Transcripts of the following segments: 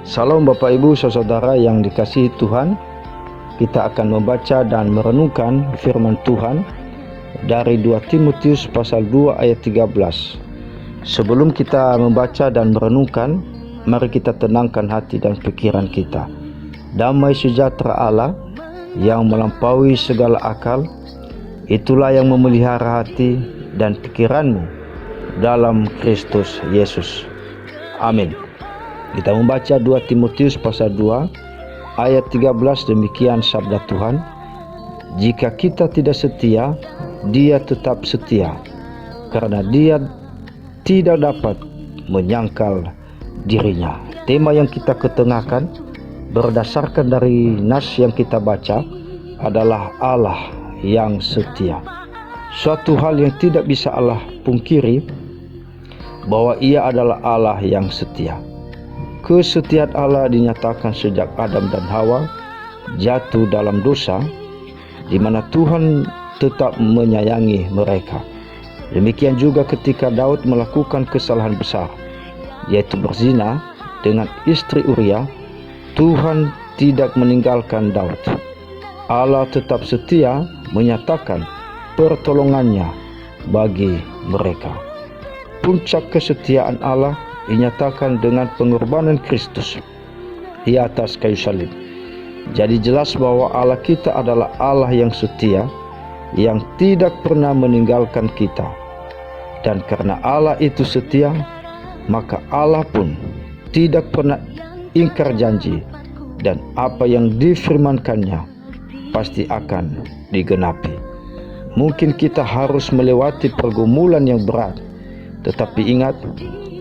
Salam Bapak Ibu Saudara yang dikasihi Tuhan. Kita akan membaca dan merenungkan firman Tuhan dari 2 Timotius pasal 2 ayat 13. Sebelum kita membaca dan merenungkan, mari kita tenangkan hati dan pikiran kita. Damai sejahtera Allah yang melampaui segala akal, itulah yang memelihara hati dan pikiranmu dalam Kristus Yesus. Amin. Kita membaca 2 Timotius pasal 2 ayat 13, demikian sabda Tuhan. Jika kita tidak setia, Dia tetap setia, karena Dia tidak dapat menyangkal dirinya. Tema yang kita ketengahkan berdasarkan dari nas yang kita baca adalah Allah yang setia. Suatu hal yang tidak bisa Allah pungkiri bahwa Ia adalah Allah yang setia. Kesetiaan Allah dinyatakan sejak Adam dan Hawa jatuh dalam dosa, di mana Tuhan tetap menyayangi mereka. Demikian juga ketika Daud melakukan kesalahan besar, yaitu berzina dengan istri Uria, Tuhan tidak meninggalkan Daud. Allah tetap setia menyatakan pertolongannya bagi mereka. Puncak kesetiaan Allah dinyatakan dengan pengorbanan Kristus di atas kayu salib. Jadi jelas bahwa Allah kita adalah Allah yang setia, yang tidak pernah meninggalkan kita. Dan karena Allah itu setia, maka Allah pun tidak pernah ingkar janji, dan apa yang difirmankannya pasti akan digenapi. Mungkin kita harus melewati pergumulan yang berat, tetapi ingat,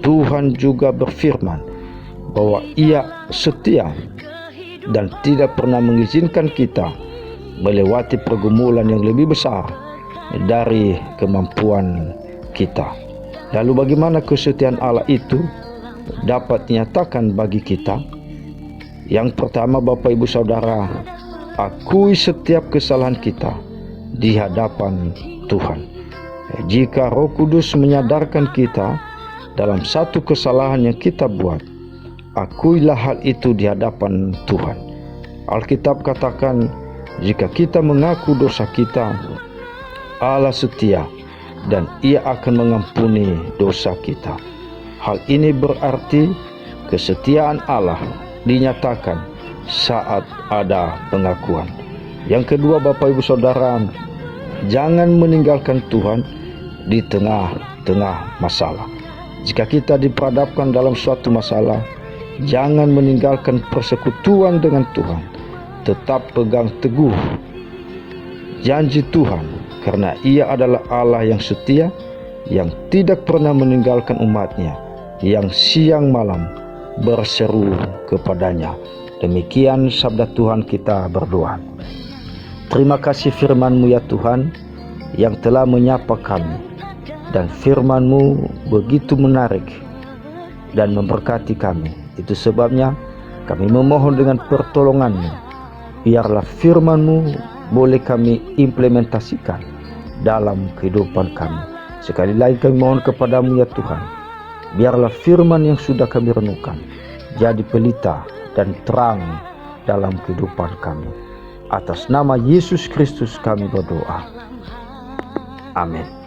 Tuhan juga berfirman bahwa Ia setia dan tidak pernah mengizinkan kita melewati pergumulan yang lebih besar dari kemampuan kita. Lalu bagaimana kesetiaan Allah itu dapat dinyatakan bagi kita? Yang pertama, Bapak Ibu Saudara, akui setiap kesalahan kita di hadapan Tuhan. Jika Roh Kudus menyadarkan kita dalam satu kesalahan yang kita buat, akuilah hal itu di hadapan Tuhan. Alkitab katakan, jika kita mengaku dosa kita, Allah setia dan Ia akan mengampuni dosa kita. Hal ini berarti kesetiaan Allah dinyatakan saat ada pengakuan. Yang kedua, Bapak Ibu Saudara, jangan meninggalkan Tuhan di tengah-tengah masalah. Jika kita diperhadapkan dalam suatu masalah, jangan meninggalkan persekutuan dengan Tuhan. Tetap pegang teguh janji Tuhan, karena Ia adalah Allah yang setia, yang tidak pernah meninggalkan umatnya, yang siang malam berseru kepadanya. Demikian sabda Tuhan, kita berdoa. Terima kasih firman-Mu ya Tuhan, yang telah menyapa kami, dan firman-Mu begitu menarik dan memberkati kami. Itu sebabnya kami memohon dengan pertolongan-Mu, biarlah firman-Mu boleh kami implementasikan dalam kehidupan kami. Sekali lagi kami mohon kepada-Mu ya Tuhan, biarlah firman yang sudah kami renungkan jadi pelita dan terang dalam kehidupan kami. Atas nama Yesus Kristus kami berdoa. Amin.